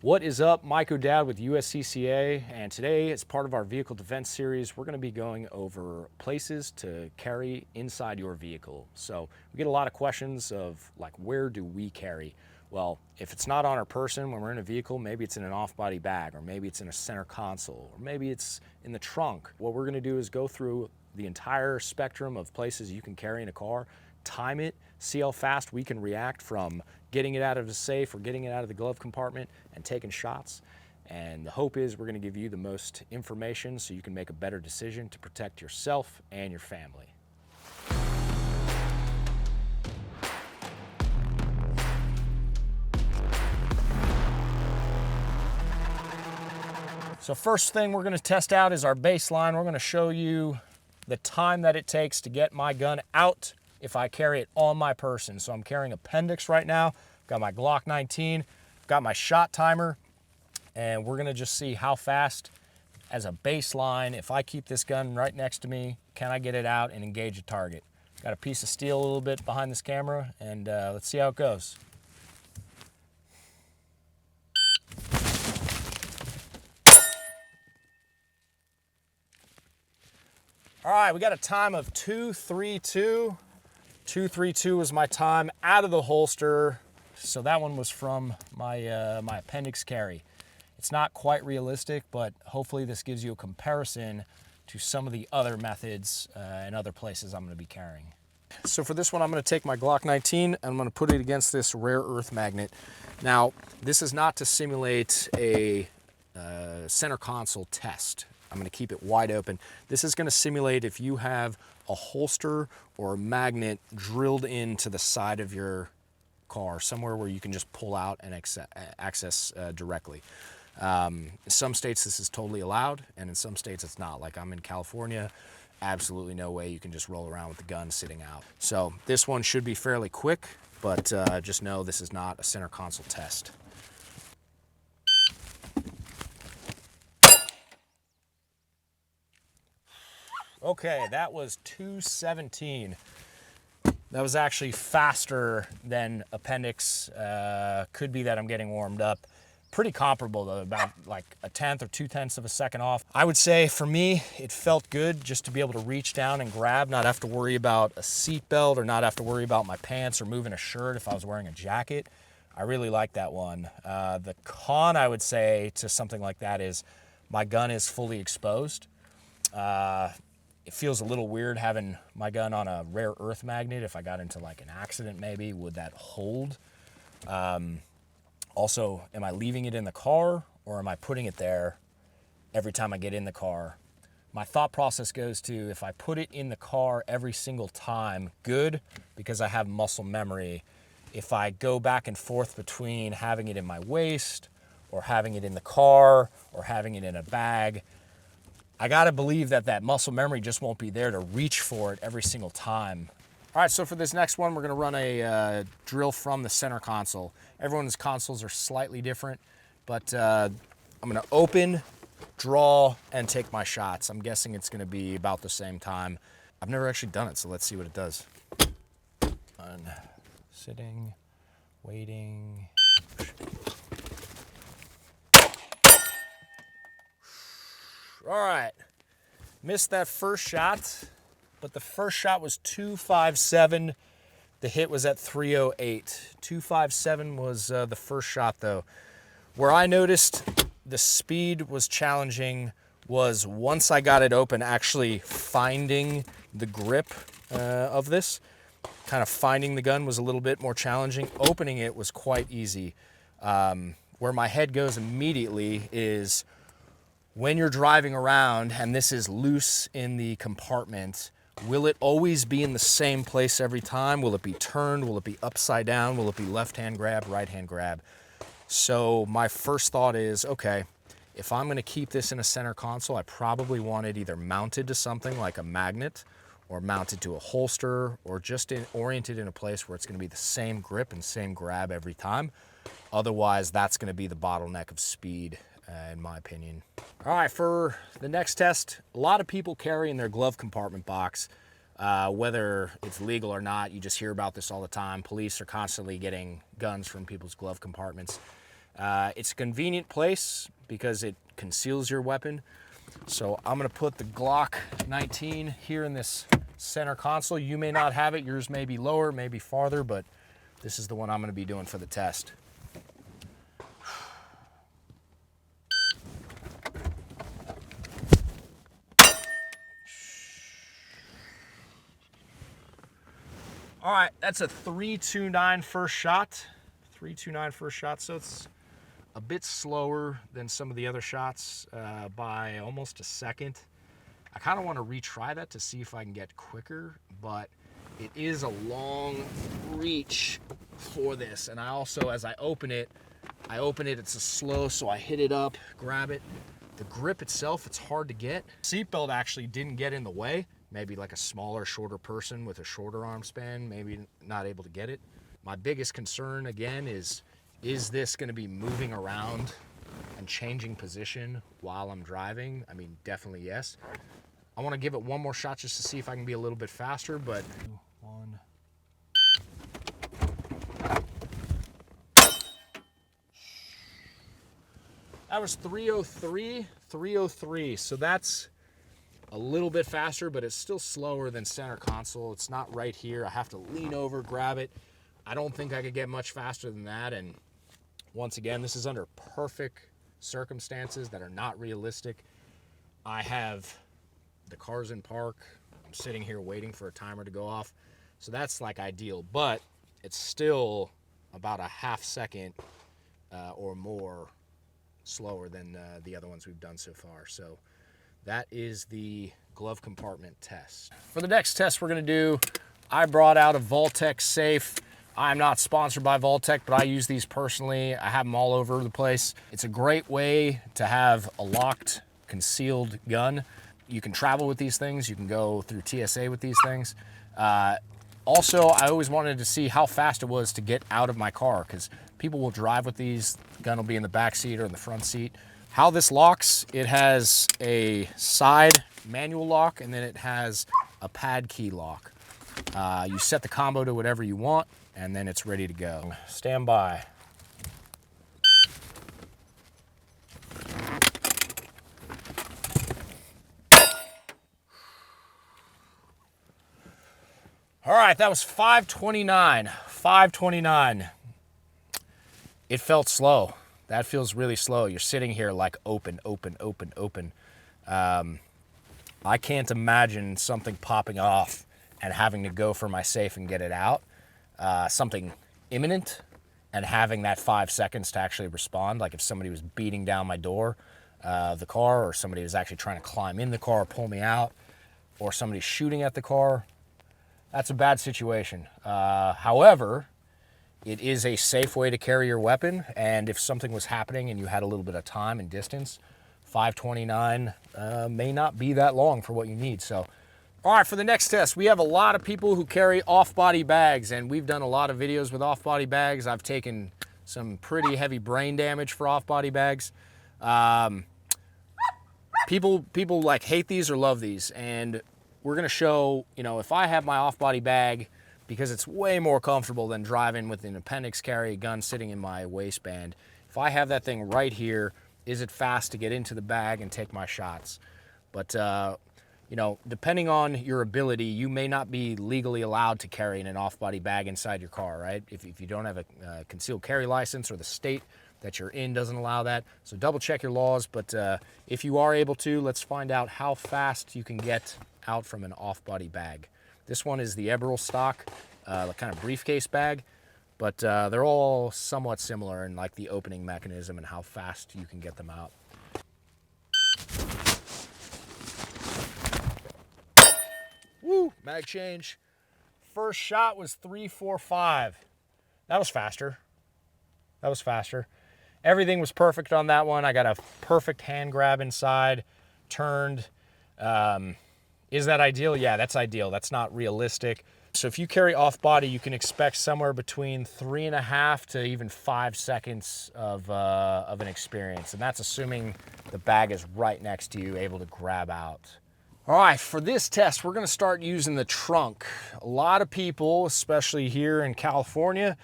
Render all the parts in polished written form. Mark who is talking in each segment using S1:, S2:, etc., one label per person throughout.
S1: What is up? Mike O'Dowd with USCCA, and today, as part of our vehicle defense series, we're going to be going over places to carry inside your vehicle. So we get a lot of questions of like, where do we carry? Well, if it's not on our person when we're in a vehicle, maybe it's in an off-body bag, or maybe it's in a center console, or maybe it's in the trunk. What we're going to do is go through the entire spectrum of places you can carry in a car, time it, see how fast we can react from getting it out of the safe or getting it out of the glove compartment and taking shots. And the hope is we're going to give you the most information so you can make a better decision to protect yourself and your family. So first thing we're going to test out is our baseline. We're going to show you the time that it takes to get my gun out if I carry it on my person. So I'm carrying appendix right now, got my Glock 19, got my shot timer, and we're gonna just see how fast, as a baseline, if I keep this gun right next to me, can I get it out and engage a target? Got a piece of steel a little bit behind this camera, and let's see how it goes. All right, we got a time of 2:32. 2:32 was my time out of the holster. So that one was from my my appendix carry. It's not quite realistic, but hopefully this gives you a comparison to some of the other methods and other places I'm going to be carrying. So for this one, I'm going to take my Glock 19 and I'm going to put it against this rare earth magnet. Now, this is not to simulate a center console test. I'm going to keep it wide open. This is going to simulate if you have a holster or a magnet drilled into the side of your car, somewhere where you can just pull out and access directly. In some states this is totally allowed, and in some states it's not. Like I'm in California, absolutely no way you can just roll around with the gun sitting out. So this one should be fairly quick, but just know this is not a center console test. Okay, that was 2:17. That was actually faster than appendix. Could be that I'm getting warmed up. Pretty comparable though, about like a tenth or 2/10 of a second off. I would say for me, it felt good just to be able to reach down and grab, not have to worry about a seat belt or not have to worry about my pants or moving a shirt if I was wearing a jacket. I really like that one. The con, I would say, to something like that is my gun is fully exposed. It feels a little weird having my gun on a rare earth magnet. If I got into like an accident maybe, would that hold? Also, am I leaving it in the car or am I putting it there every time I get in the car? My thought process goes to, if I put it in the car every single time, good, because I have muscle memory. If I go back and forth between having it in my waist or having it in the car or having it in a bag, I gotta believe that that muscle memory just won't be there to reach for it every single time. All right, so for this next one, we're gonna run a drill from the center console. Everyone's consoles are slightly different, but I'm gonna open, draw, and take my shots. I'm guessing it's gonna be about the same time. I've never actually done it, so let's see what it does. Sitting, waiting. All right, missed that first shot, but the first shot was 257. The hit was at 308. 257 was the first shot though. Where I noticed the speed was challenging was once I got it open, actually finding the grip of this. Kind of finding the gun was a little bit more challenging. Opening it was quite easy. Where my head goes immediately is when you're driving around and this is loose in the compartment, will it always be in the same place every time? Will it be turned? Will it be upside down? Will it be left hand grab, right hand grab? So my first thought is, okay, if I'm gonna keep this in a center console, I probably want it either mounted to something like a magnet or mounted to a holster or just oriented in a place where it's gonna be the same grip and same grab every time. Otherwise, that's gonna be the bottleneck of speed, in my opinion. All right, for the next test, a lot of people carry in their glove compartment box, whether it's legal or not. You just hear about this all the time. Police are constantly getting guns from people's glove compartments. It's a convenient place because it conceals your weapon. So I'm gonna put the Glock 19 here in this center console. You may not have it, yours may be lower, maybe farther, but this is the one I'm gonna be doing for the test. All right, that's a 329 first shot. 329 first shot, so it's a bit slower than some of the other shots by almost a second. I kind of want to retry that to see if I can get quicker, but it is a long reach for this. And I also, as I open it, it's a slow, so I hit it up, grab it. The grip itself, it's hard to get. Seatbelt actually didn't get in the way. Maybe like a smaller, shorter person with a shorter arm span, maybe not able to get it. My biggest concern, again, is this gonna be moving around and changing position while I'm driving? I mean, definitely yes. I wanna give it one more shot just to see if I can be a little bit faster, but one. That was 303, so that's a little bit faster, but it's still slower than center console. It's not right here. I have to lean over, grab it. I don't think I could get much faster than that. And once again, this is under perfect circumstances that are not realistic. I have the cars in park. I'm sitting here waiting for a timer to go off. So that's like ideal, but it's still about a half second or more slower than the other ones we've done so far. So that is the glove compartment test. For the next test we're gonna do, I brought out a Vaultec safe. I'm not sponsored by Vaultec, but I use these personally. I have them all over the place. It's a great way to have a locked, concealed gun. You can travel with these things. You can go through TSA with these things. Also, I always wanted to see how fast it was to get out of my car, because people will drive with these. The gun will be in the back seat or in the front seat. How this locks, it has a side manual lock, and then it has a pad key lock. You set the combo to whatever you want, and then it's ready to go. Stand by. All right, that was 529. 529. It felt slow. That feels really slow. You're sitting here like open, open, open, open. I can't imagine something popping off and having to go for my safe and get it out. Something imminent and having that 5 seconds to actually respond. Like if somebody was beating down my door of the car, or somebody was actually trying to climb in the car or pull me out, or somebody shooting at the car. That's a bad situation. However, it is a safe way to carry your weapon, and if something was happening and you had a little bit of time and distance, 529 may not be that long for what you need. So, all right, for the next test, we have a lot of people who carry off-body bags, and we've done a lot of videos with off-body bags. I've taken some pretty heavy brain damage for off-body bags. People like hate these or love these, and we're gonna show, you know, if I have my off-body bag, because it's way more comfortable than driving with an appendix carry gun sitting in my waistband. If I have that thing right here, is it fast to get into the bag and take my shots? But, you know, depending on your ability, you may not be legally allowed to carry in an off-body bag inside your car, right? If you don't have a concealed carry license, or the state that you're in doesn't allow that. So double check your laws, but if you are able to, let's find out how fast you can get out from an off-body bag. This one is the Eberl stock, kind of briefcase bag, but they're all somewhat similar in like the opening mechanism and how fast you can get them out. Woo, mag change. First shot was 345. That was faster. That was faster. Everything was perfect on that one. I got a perfect hand grab inside, turned. Is that ideal? Yeah, that's ideal. That's not realistic. So if you carry off body, you can expect somewhere between 3.5 to even 5 seconds of an experience. And that's assuming the bag is right next to you, able to grab out. All right, for this test, we're gonna start using the trunk. A lot of people, especially here in California,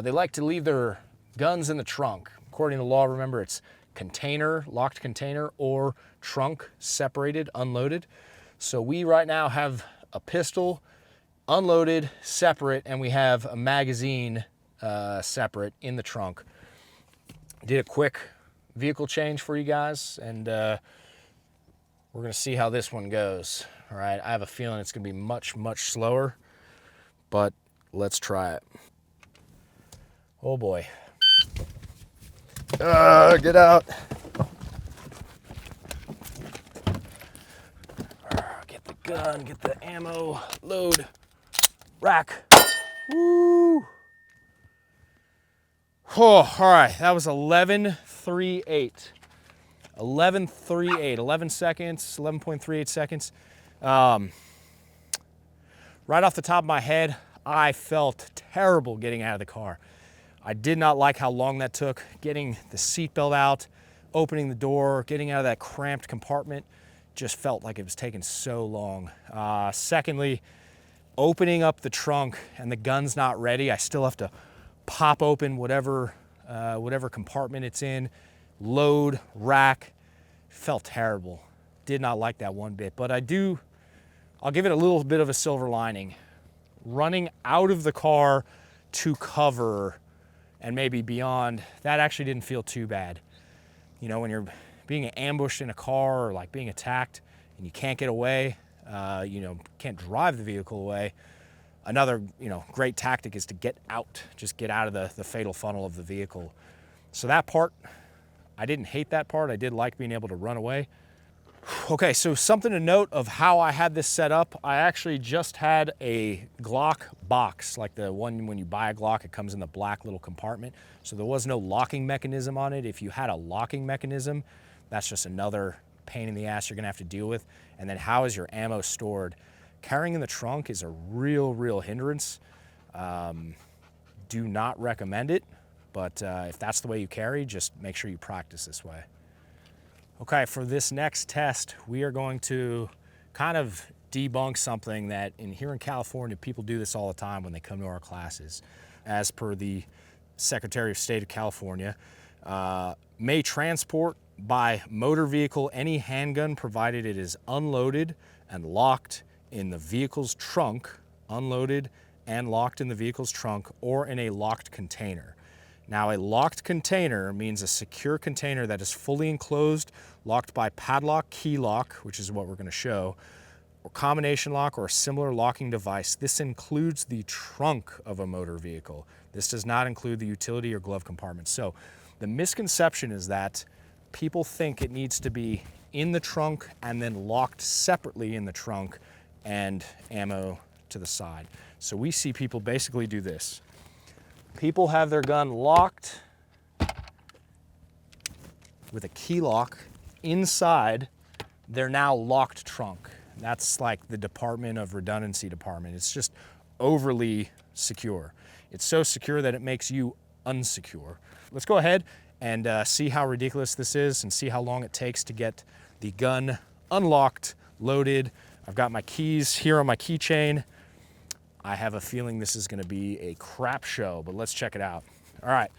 S1: they like to leave their guns in the trunk. According to law, remember, it's container, locked container, or trunk separated, unloaded. So we right now have a pistol unloaded, separate, and we have a magazine separate in the trunk. Did a quick vehicle change for you guys, and we're gonna see how this one goes. All right, I have a feeling it's gonna be much, much slower, but let's try it. Oh boy. Get out. Get the gun, get the ammo, load, rack. Woo. Oh, all right, that was 11.38. 11.38, 11 seconds, 11.38 seconds. Right off the top of my head, I felt terrible getting out of the car. I did not like how long that took, getting the seatbelt out, opening the door, getting out of that cramped compartment. Just felt like it was taking so long. Secondly, opening up the trunk and the gun's not ready. I still have to pop open whatever compartment it's in, load, rack. Felt terrible. Did not like that one bit, but I'll give it a little bit of a silver lining. Running out of the car to cover and maybe beyond, that actually didn't feel too bad. You know, when you're being ambushed in a car or like being attacked and you can't get away, can't drive the vehicle away, another, great tactic is to get out, just get out of the fatal funnel of the vehicle. So that part, I didn't hate that part. I did like being able to run away. Okay, so something to note of how I had this set up, I actually just had a Glock box, like the one when you buy a Glock, it comes in the black little compartment. So there was no locking mechanism on it. If you had a locking mechanism, that's just another pain in the ass you're gonna have to deal with. And then how is your ammo stored? Carrying in the trunk is a real hindrance. Do not recommend it, but if that's the way you carry, just make sure you practice this way. Okay, for this next test, we are going to kind of debunk something that here in California, people do this all the time when they come to our classes. As per the Secretary of State of California, may transport by motor vehicle any handgun provided it is unloaded and locked in the vehicle's trunk, unloaded and locked in the vehicle's trunk, or in a locked container. Now, a locked container means a secure container that is fully enclosed, locked by padlock, key lock, which is what we're going to show, or combination lock or a similar locking device. This includes the trunk of a motor vehicle. This does not include the utility or glove compartment. So the misconception is that people think it needs to be in the trunk and then locked separately in the trunk and ammo to the side. So we see people basically do this. People have their gun locked with a key lock inside their now locked trunk. That's like the Department of Redundancy department. It's just overly secure. It's so secure that it makes you unsecure. Let's go ahead and see how ridiculous this is and see how long it takes to get the gun unlocked, loaded. I've got my keys here on my keychain. I have a feeling this is gonna be a crap show, but let's check it out. All right.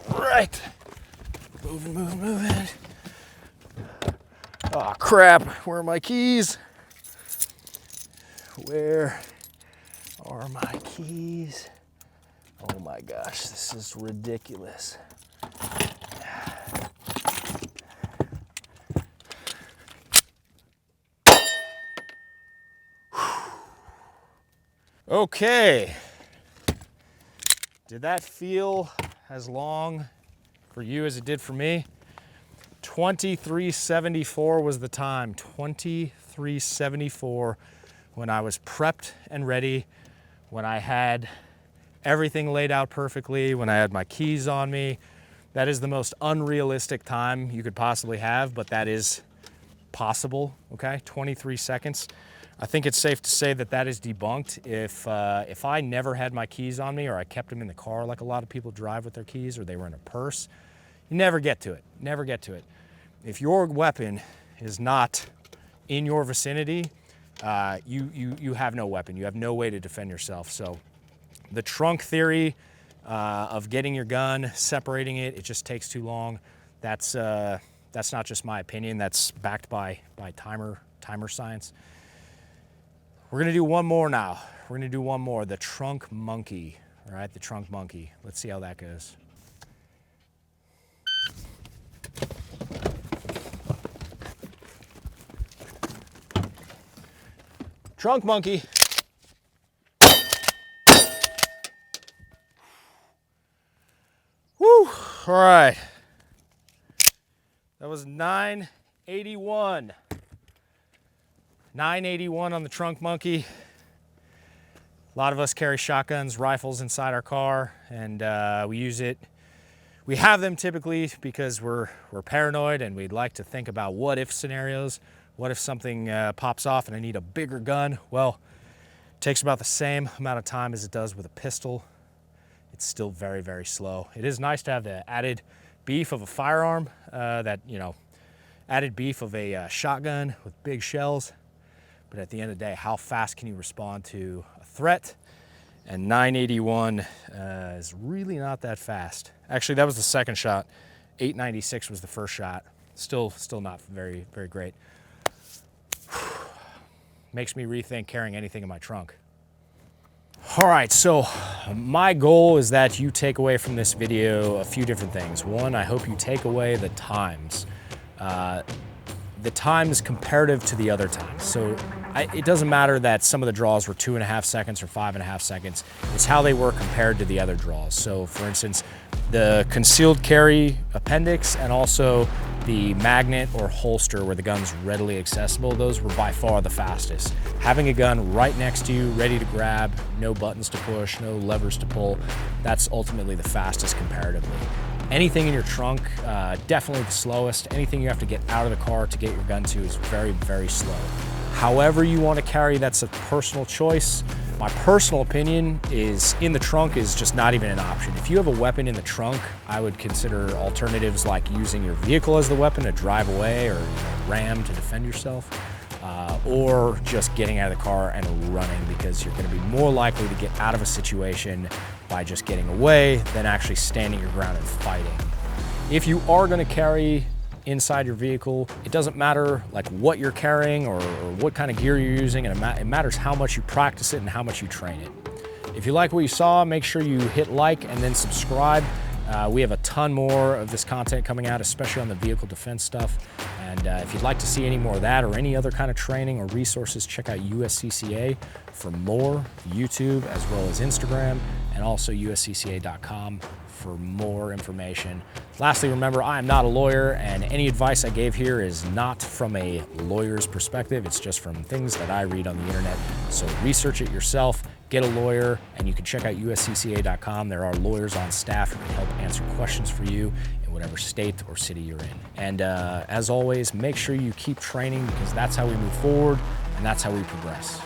S1: Right. Moving. Oh crap, where are my keys? Where are my keys? Oh my gosh, this is ridiculous. Okay, did that feel as long for you as it did for me? 23:74 was the time, 23:74, when I was prepped and ready, when I had everything laid out perfectly, when I had my keys on me. That is the most unrealistic time you could possibly have, but that is possible, okay? 23 seconds. I think it's safe to say that that is debunked. If I never had my keys on me, or I kept them in the car like a lot of people drive with their keys, or they were in a purse, you never get to it, never get to it. If your weapon is not in your vicinity, you have no weapon. You have no way to defend yourself. So The trunk theory of getting your gun, separating it, it just takes too long. That's not just my opinion. That's backed by timer science. We're gonna do one more now. We're gonna do one more, the trunk monkey. All right, the trunk monkey. Let's see how that goes. Trunk monkey. Woo, all right. That was 981. 981 on the trunk monkey. A lot of us carry shotguns, rifles inside our car, and we use it. We have them typically because we're paranoid and we'd like to think about what if scenarios. What if something pops off and I need a bigger gun? Well, it takes about the same amount of time as it does with a pistol. It's still very, very slow. It is nice to have the added beef of a firearm, added beef of a shotgun with big shells. But at the end of the day, how fast can you respond to a threat? And 981 is really not that fast. Actually, that was the second shot. 896 was the first shot. Still not very, very great. Makes me rethink carrying anything in my trunk. All right, so my goal is that you take away from this video a few different things. One, I hope you take away the times. The times comparative to the other times. So it doesn't matter that some of the draws were 2.5 seconds or 5.5 seconds. It's how they were compared to the other draws. So for instance, the concealed carry appendix and also the magnet or holster where the gun's readily accessible, those were by far the fastest. Having a gun right next to you, ready to grab, no buttons to push, no levers to pull, that's ultimately the fastest comparatively. Anything in your trunk, definitely the slowest. Anything you have to get out of the car to get your gun to is very, very slow. However you want to carry, that's a personal choice. My personal opinion is in the trunk is just not even an option. If you have a weapon in the trunk, I would consider alternatives like using your vehicle as the weapon to drive away or ram to defend yourself, or just getting out of the car and running, because you're going to be more likely to get out of a situation by just getting away than actually standing your ground and fighting. If you are going to carry inside your vehicle, it doesn't matter like what you're carrying or what kind of gear you're using, and it matters how much you practice it and how much you train it. If you like what you saw, make sure you hit like and then subscribe. We have a ton more of this content coming out, especially on the vehicle defense stuff. And if you'd like to see any more of that or any other kind of training or resources, check out USCCA for more, YouTube as well as Instagram, and also uscca.com for more information. Lastly, remember, I am not a lawyer, and any advice I gave here is not from a lawyer's perspective. It's just from things that I read on the internet. So research it yourself, get a lawyer, and you can check out uscca.com. There are lawyers on staff who can help answer questions for you in whatever state or city you're in. And as always, make sure you keep training, because that's how we move forward and that's how we progress.